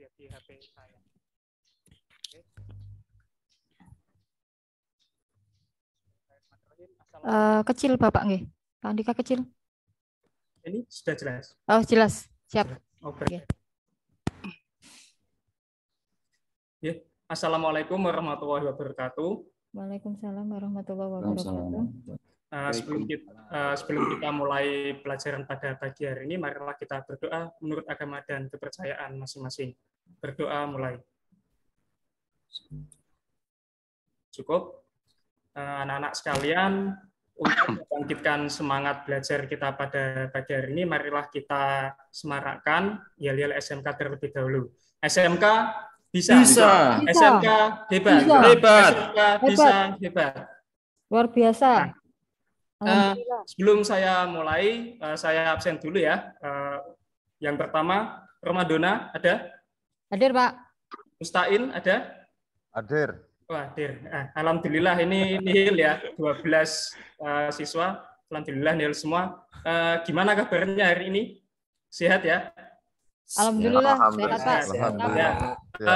ya di HP saya. Oke. Kecil Bapak nggih. Pak Andika kecil. Ini sudah jelas. Oh, jelas. Siap. Oke. Ya. Assalamualaikum warahmatullahi wabarakatuh. Waalaikumsalam warahmatullahi wabarakatuh. Sebelum kita mulai pelajaran pada pagi hari ini, marilah kita berdoa menurut agama dan kepercayaan masing-masing. Berdoa mulai. Cukup. Anak-anak sekalian, untuk membangkitkan semangat belajar kita pada pagi hari ini, marilah kita semarakkan yel-yel SMK terlebih dahulu. SMK bisa. SMK hebat. SMK bisa hebat. Luar biasa. Sebelum saya mulai, saya absen dulu ya. Yang pertama, Romadona ada? Hadir, Pak. Mustain ada? Hadir. Wah, hadir. Alhamdulillah ini nihil ya, 12 siswa. Alhamdulillah nihil semua. Gimana kabarnya hari ini? Sehat ya? Alhamdulillah, sehat Pak. Ya.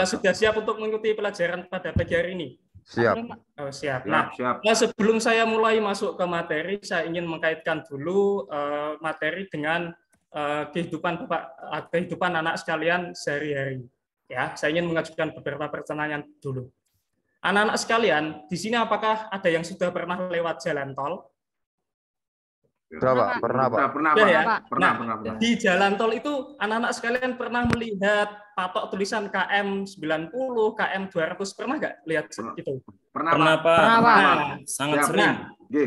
Sudah siap untuk mengikuti pelajaran pada pagi hari ini? Siap. Oh, siap. Nah, sebelum saya mulai masuk ke materi, saya ingin mengkaitkan dulu materi dengan kehidupan anak sekalian sehari-hari. Ya, saya ingin mengajukan beberapa pertanyaan dulu. Anak-anak sekalian, di sini apakah ada yang sudah pernah lewat jalan tol? Pernah, Pak. Pernah. Di jalan tol itu anak-anak sekalian pernah melihat patok tulisan KM 90, KM 200, pernah nggak lihat itu? Pernah, Pak. Sangat sering.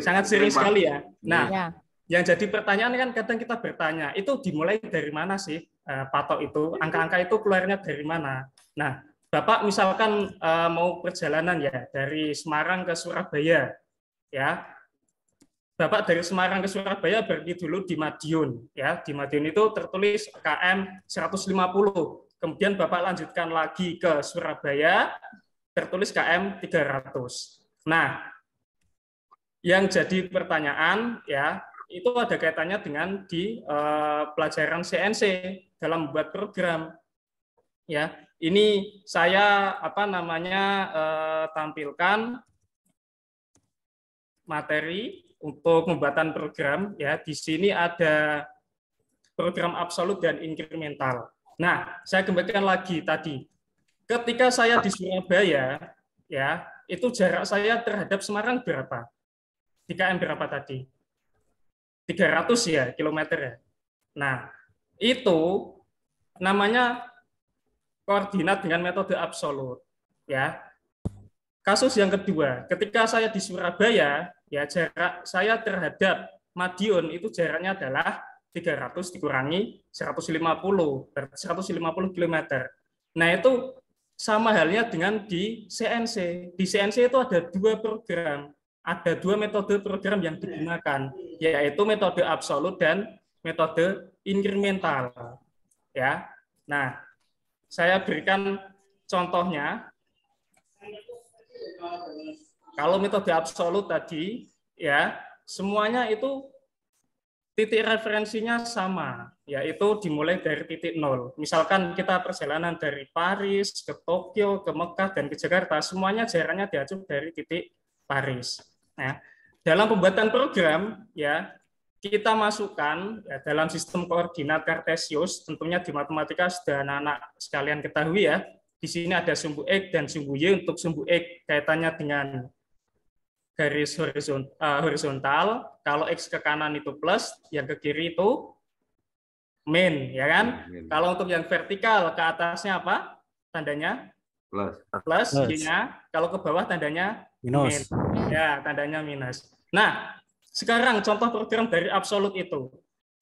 Sangat sering sekali ya. Nah, yang jadi pertanyaan kan kadang kita bertanya, itu dimulai dari mana sih patok itu? Angka-angka itu keluarnya dari mana? Nah, Bapak misalkan mau perjalanan ya dari Semarang ke Surabaya, ya. Bapak dari Semarang ke Surabaya pergi dulu di Madiun, ya. Di Madiun itu tertulis KM 150. Kemudian Bapak lanjutkan lagi ke Surabaya, tertulis KM 300. Nah, yang jadi pertanyaan ya, itu ada kaitannya dengan di pelajaran CNC dalam membuat program. Ya, ini saya tampilkan materi untuk pembuatan program ya. Di sini ada program absolut dan inkremental. Nah, saya kembalikan lagi tadi. Ketika saya di Surabaya ya, itu jarak saya terhadap Semarang berapa? 3M berapa tadi? 300 ya kilometer ya. Nah, itu namanya koordinat dengan metode absolut ya. Kasus yang kedua, ketika saya di Surabaya ya, jarak saya terhadap Madiun itu jaraknya adalah 300 dikurangi 150, berarti 150 km. Nah, itu sama halnya dengan di CNC. Di CNC itu ada dua program, ada dua metode program yang digunakan, yaitu metode absolut dan metode inkremental. Ya. Nah, saya berikan contohnya. Kalau metode absolut tadi, ya semuanya itu titik referensinya sama, yaitu dimulai dari titik nol. Misalkan kita perjalanan dari Paris ke Tokyo, ke Mekah dan ke Jakarta, semuanya jaraknya diacu dari titik Paris. Nah, dalam pembuatan program, ya kita masukkan ya, dalam sistem koordinat Kartesius, tentunya di matematika sudah anak-anak sekalian ketahui ya. Di sini ada sumbu X dan sumbu Y. Untuk sumbu X kaitannya dengan garis horizontal. Kalau X ke kanan itu plus, yang ke kiri itu min, ya kan? Kalau untuk yang vertikal ke atasnya apa? Tandanya plus. Y-nya. Kalau ke bawah tandanya minus. Ya, tandanya minus. Nah, sekarang contoh program dari absolut itu.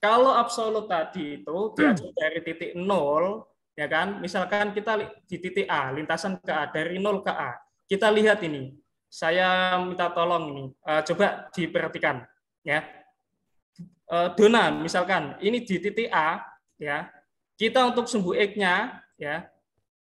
Kalau absolut tadi itu diacu dari titik 0, ya kan? Misalkan kita di titik A, lintasan ke A, dari 0 ke A. Kita lihat ini. Saya minta tolong ini. Coba diperhatikan, ya. Dona, misalkan ini di titik A, ya. Kita untuk sumbu X-nya, ya.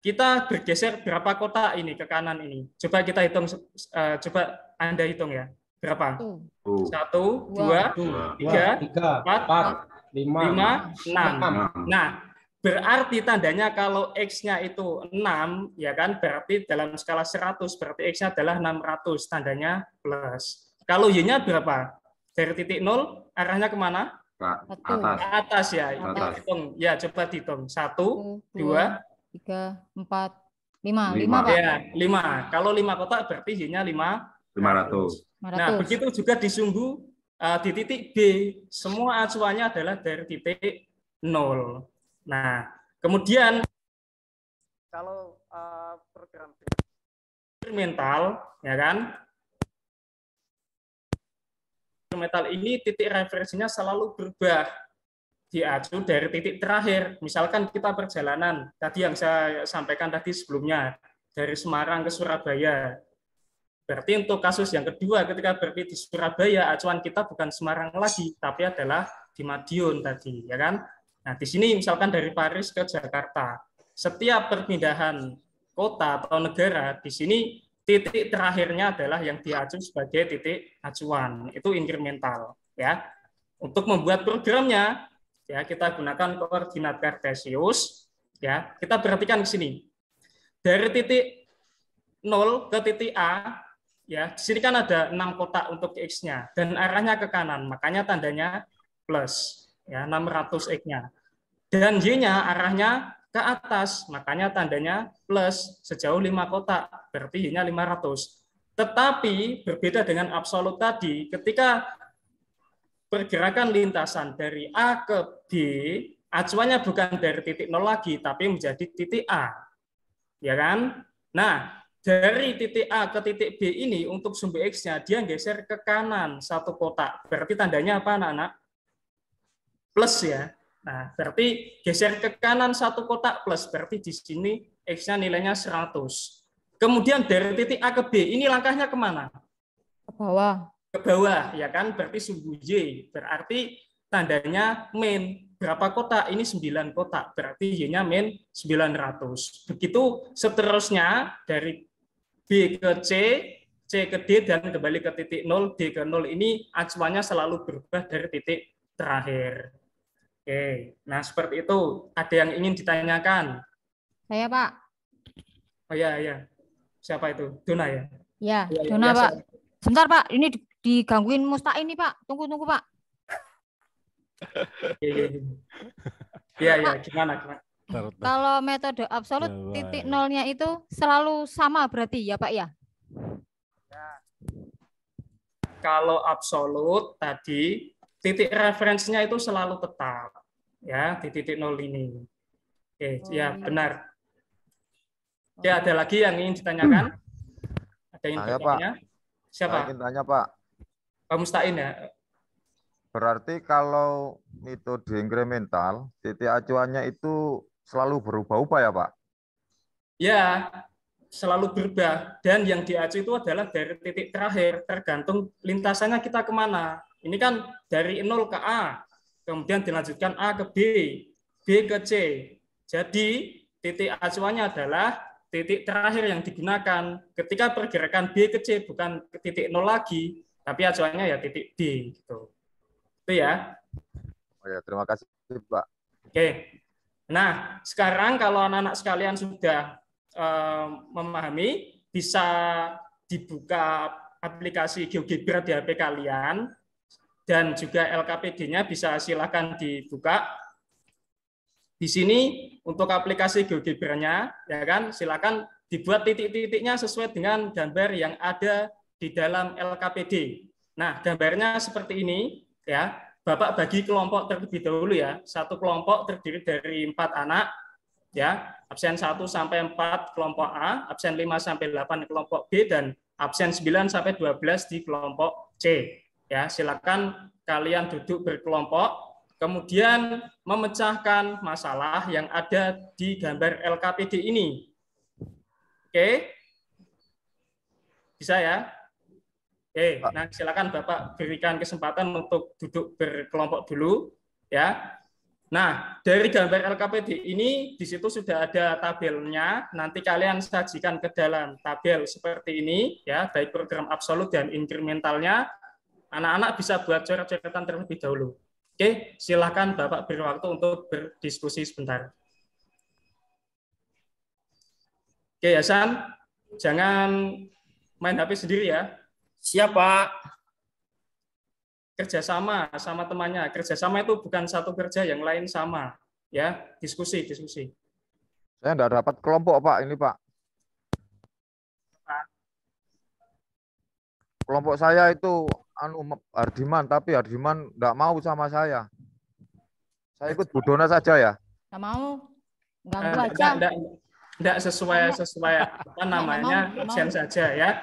Kita bergeser berapa kotak ini ke kanan ini? Coba kita hitung, coba Anda hitung ya. Berapa? 1, 2, 3, 4, 5, 6. Nah, Berarti tandanya kalau X-nya itu 6, ya kan, berarti dalam skala 100, berarti X-nya adalah 600, tandanya plus. Kalau Y-nya berapa? Dari titik 0, arahnya kemana? Ke Satu. atas. Ke atas ya. Atas. Hitung. Ya, coba dihitung. 1, 2, 3, 4, 5. 5. 5, Pak. ya, 5. Kalau 5 kotak berarti Y-nya 500. 500. Nah, 500. begitu juga di sumbu di titik B, semua acuannya adalah dari titik 0. Nah, kemudian kalau program eksperimental, ya kan, eksperimental ini titik referensinya selalu berubah, diacu dari titik terakhir. Misalkan kita perjalanan, tadi yang saya sampaikan tadi sebelumnya, dari Semarang ke Surabaya. Berarti untuk kasus yang kedua, ketika berarti di Surabaya, acuan kita bukan Semarang lagi, tapi adalah di Madiun tadi, ya kan? Nah, di sini misalkan dari Paris ke Jakarta, setiap perpindahan kota atau negara, di sini titik terakhirnya adalah yang diacu sebagai titik acuan. Itu inkremental, ya. Untuk membuat programnya, ya kita gunakan koordinat kartesius, ya. Kita perhatikan di sini. Dari titik 0 ke titik A, ya, di sini kan ada 6 kotak untuk X-nya dan arahnya ke kanan, makanya tandanya plus, ya, 600 X-nya. Dan Y-nya arahnya ke atas, makanya tandanya plus sejauh 5 kotak, berarti Y-nya 500. Tetapi berbeda dengan absolut tadi, ketika pergerakan lintasan dari A ke B, acuannya bukan dari titik 0 lagi, tapi menjadi titik A. Ya kan? Nah, dari titik A ke titik B ini untuk sumbu X-nya, dia geser ke kanan satu kotak. Berarti tandanya apa, anak-anak? Plus ya. Nah, berarti geser ke kanan satu kotak plus, berarti di sini X-nya nilainya 100. Kemudian dari titik A ke B, ini langkahnya kemana? Ke bawah. Ke bawah, ya kan? Berarti sumbu Y. Berarti tandanya min. Berapa kotak? Ini 9 kotak. Berarti Y-nya min 900. Begitu seterusnya dari B ke C ke D, dan kembali ke titik 0, D ke 0. Ini acuannya selalu berubah dari titik terakhir. Oke, nah seperti itu. Ada yang ingin ditanyakan? Saya, Pak. Oh ya, ya. Siapa itu? Dona ya? Ya, Ya, Dona, ya, Pak. Sebentar, Pak. Ini digangguin Mustain nih, Pak. Tunggu, Pak. Iya, iya. Gimana? Kalau metode absolut, titik nolnya itu selalu sama berarti ya, Pak ya? Kalau absolut tadi, titik referensinya itu selalu tetap, ya, di titik 0 ini. Oke, ya benar. Oke, ada lagi yang ingin ditanyakan? Ada yang ingin bertanya? Siapa? Saya ingin tanya, Pak. Pak Mustain ya? Berarti kalau metode inkremental, titik acuannya itu selalu berubah-ubah ya, Pak? Ya, selalu berubah. Dan yang diacu itu adalah dari titik terakhir, tergantung lintasannya kita kemana. Ini kan dari 0 ke A, kemudian dilanjutkan A ke B, B ke C. Jadi titik acuannya adalah titik terakhir yang digunakan. Ketika pergerakan B ke C bukan ke titik 0 lagi, tapi acuannya ya titik D. Gitu. Itu ya. Oh ya, terima kasih, Pak. Oke. Nah, sekarang kalau anak-anak sekalian sudah memahami, bisa dibuka aplikasi GeoGebra di HP kalian, dan juga LKPD-nya bisa silakan dibuka. Di sini untuk aplikasi GeoGebra-nya, ya kan, silakan dibuat titik-titiknya sesuai dengan gambar yang ada di dalam LKPD. Nah, gambarnya seperti ini, ya. Bapak bagi kelompok terlebih dahulu ya. Satu kelompok terdiri dari 4 anak, ya. Absen 1 sampai 4 kelompok A, absen 5 sampai 8 kelompok B, dan absen 9 sampai 12 di kelompok C. Ya, silakan kalian duduk berkelompok, kemudian memecahkan masalah yang ada di gambar LKPD ini. Oke? Bisa ya? Oke, nah silakan Bapak berikan kesempatan untuk duduk berkelompok dulu, ya. Nah, dari gambar LKPD ini di situ sudah ada tabelnya. Nanti kalian sajikan ke dalam tabel seperti ini, ya, baik program absolut dan inkrementalnya. Anak-anak bisa buat coret-coretan terlebih dahulu. Oke, silakan Bapak beri waktu untuk berdiskusi sebentar. Oke, Hasan, jangan main HP sendiri ya. Siap, Pak. Kerjasama sama temannya. Kerjasama itu bukan satu kerja yang lain sama. Ya, diskusi. Saya enggak dapat kelompok, Pak. Ini, Pak. Kelompok saya itu Hardiman, tapi Hardiman enggak mau sama saya. Saya ikut Bu Dona saja ya. Nggak mau. Ganggu aja. Enggak sesuai apa namanya, absen saja ya.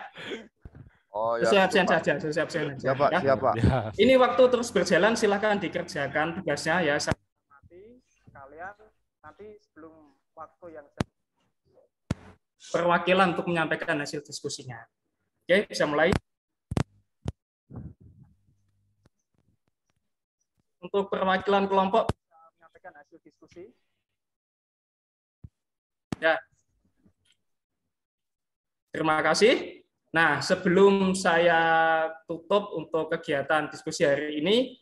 Oh ya. Sesuai absen saja. Ya, Pak, ya. siap, Pak. Ini waktu terus berjalan, silahkan dikerjakan tugasnya ya. Kalian nanti sebelum waktu yang perwakilan untuk menyampaikan hasil diskusinya. Oke, bisa mulai. Untuk perwakilan kelompok menyampaikan hasil diskusi. Ya. Terima kasih. Nah, sebelum saya tutup untuk kegiatan diskusi hari ini,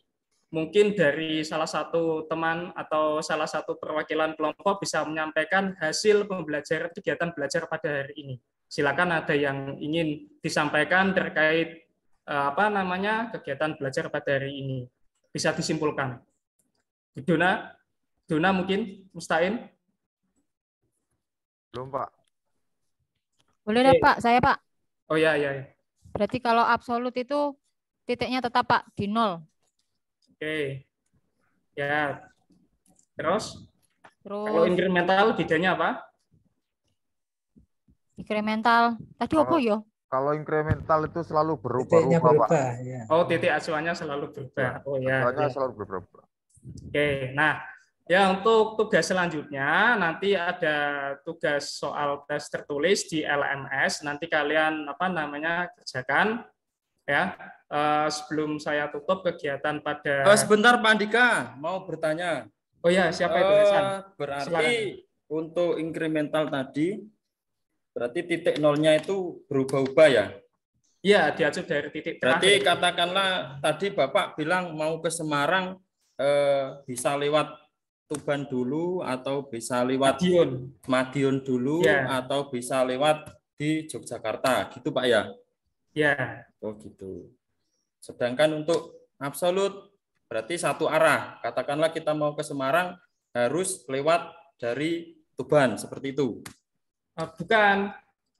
mungkin dari salah satu teman atau salah satu perwakilan kelompok bisa menyampaikan hasil pembelajaran kegiatan belajar pada hari ini. Silakan ada yang ingin disampaikan terkait apa namanya kegiatan belajar pada hari ini. Bisa disimpulkan. Dona mungkin, Mustain? Belum, Pak. Boleh deh, Pak. Saya, Pak. Oh ya. Berarti kalau absolut itu titiknya tetap, Pak, di 0. Oke. Ya. Terus? Kalau inkremental bedanya apa? Inkremental. Tadi apa ya? Kalau inkremental itu selalu berubah-ubah, Pak. Ya. Oh, titik acuannya selalu berubah. Oh ya. Acuannya selalu berubah. Oke. Nah, ya untuk tugas selanjutnya nanti ada tugas soal tes tertulis di LMS. Nanti kalian apa namanya kerjakan ya. Sebelum saya tutup kegiatan pada. Sebentar Pak Andika, mau bertanya. Oh ya, siapa itu? Berarti silakan. Untuk inkremental tadi, berarti titik nolnya itu berubah-ubah ya? Iya, diacu dari titik terakhir. Berarti katakanlah tadi Bapak bilang mau ke Semarang, bisa lewat Tuban dulu atau bisa lewat Madiun dulu atau bisa lewat di Yogyakarta gitu Pak ya? Ya. Oh gitu. Sedangkan untuk absolut berarti satu arah. Katakanlah kita mau ke Semarang harus lewat dari Tuban seperti itu. Bukan.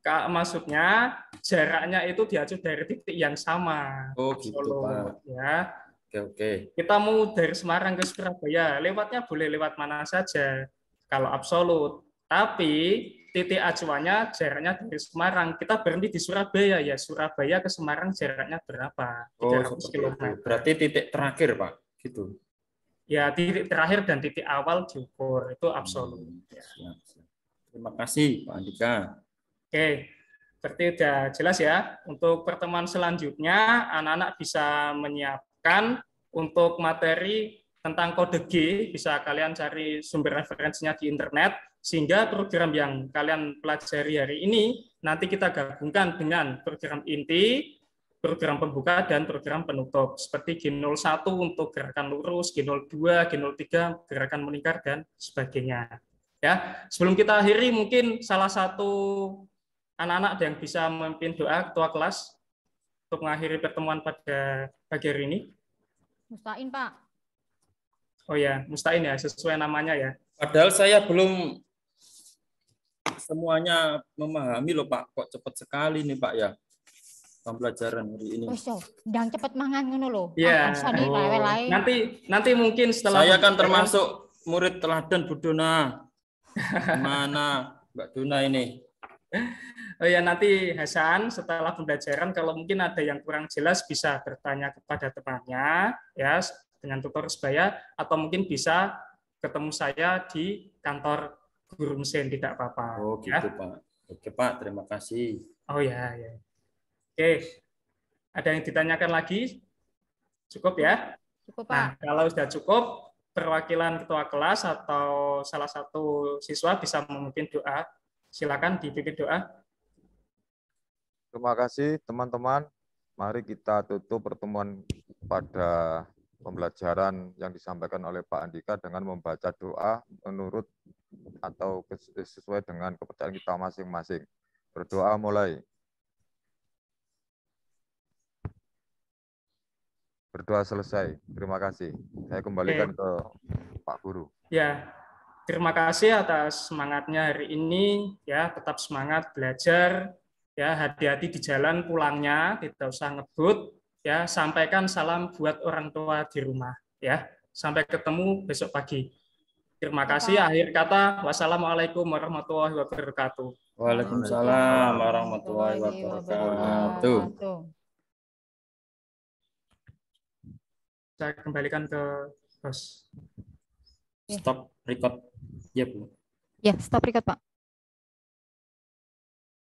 Maksudnya jaraknya itu diacu dari titik yang sama. Oh gitu Pak. Ya. Oke. Kita mau dari Semarang ke Surabaya, lewatnya boleh lewat mana saja kalau absolut. Tapi titik acuannya jaraknya dari Semarang. Kita berhenti di Surabaya ya. Surabaya ke Semarang jaraknya berapa? 300 km. Berarti titik terakhir, Pak. Gitu. Ya, titik terakhir dan titik awal diukur. Itu absolut. Siap. Terima kasih, Pak Andika. Oke. Berarti sudah jelas ya. Untuk pertemuan selanjutnya, anak-anak bisa menyiapkan untuk materi tentang kode G, bisa kalian cari sumber referensinya di internet, sehingga program yang kalian pelajari hari ini nanti kita gabungkan dengan program inti, program pembuka, dan program penutup. Seperti G01 untuk gerakan lurus, G02, G03 gerakan melingkar, dan sebagainya. Ya, sebelum kita akhiri, mungkin salah satu anak-anak yang bisa memimpin doa ketua kelas untuk mengakhiri pertemuan pada pagi hari ini. Mustain, Pak. Oh ya, Mustain ya, sesuai namanya ya. Padahal saya belum semuanya memahami loh Pak, kok cepat sekali nih Pak ya pembelajaran hari ini. Yang cepat mangan ngono loh. Iya. Nanti mungkin setelah saya kan termasuk murid teladan Bu Dona. Mana Mbak Dona ini? Oh ya, nanti Hasan setelah pembelajaran kalau mungkin ada yang kurang jelas bisa bertanya kepada temannya ya dengan tutor sebaya, atau mungkin bisa ketemu saya di kantor guru mesin, tidak apa-apa. Oh gitu ya. Pak. Oke Pak, terima kasih. Oh ya. Oke. Ada yang ditanyakan lagi? Cukup ya? Cukup Pak. Nah, kalau sudah cukup, perwakilan ketua kelas atau salah satu siswa bisa memimpin doa. Silakan dipimpin doa. Terima kasih teman-teman. Mari kita tutup pertemuan pada pembelajaran yang disampaikan oleh Pak Andika dengan membaca doa menurut atau sesuai dengan kepercayaan kita masing-masing. Berdoa mulai. Berdoa selesai. Terima kasih. Saya kembalikan ke Pak Guru. Ya, terima kasih atas semangatnya hari ini. Ya, tetap semangat belajar. Ya, hati-hati di jalan pulangnya, tidak usah ngebut. Ya, sampaikan salam buat orang tua di rumah. Ya, sampai ketemu besok pagi. Terima kasih. Akhir kata, wassalamualaikum warahmatullahi wabarakatuh. Waalaikumsalam warahmatullahi wabarakatuh. Saya kembalikan ke host. Stop record. Ya, Bu. Ya, stop record, Pak.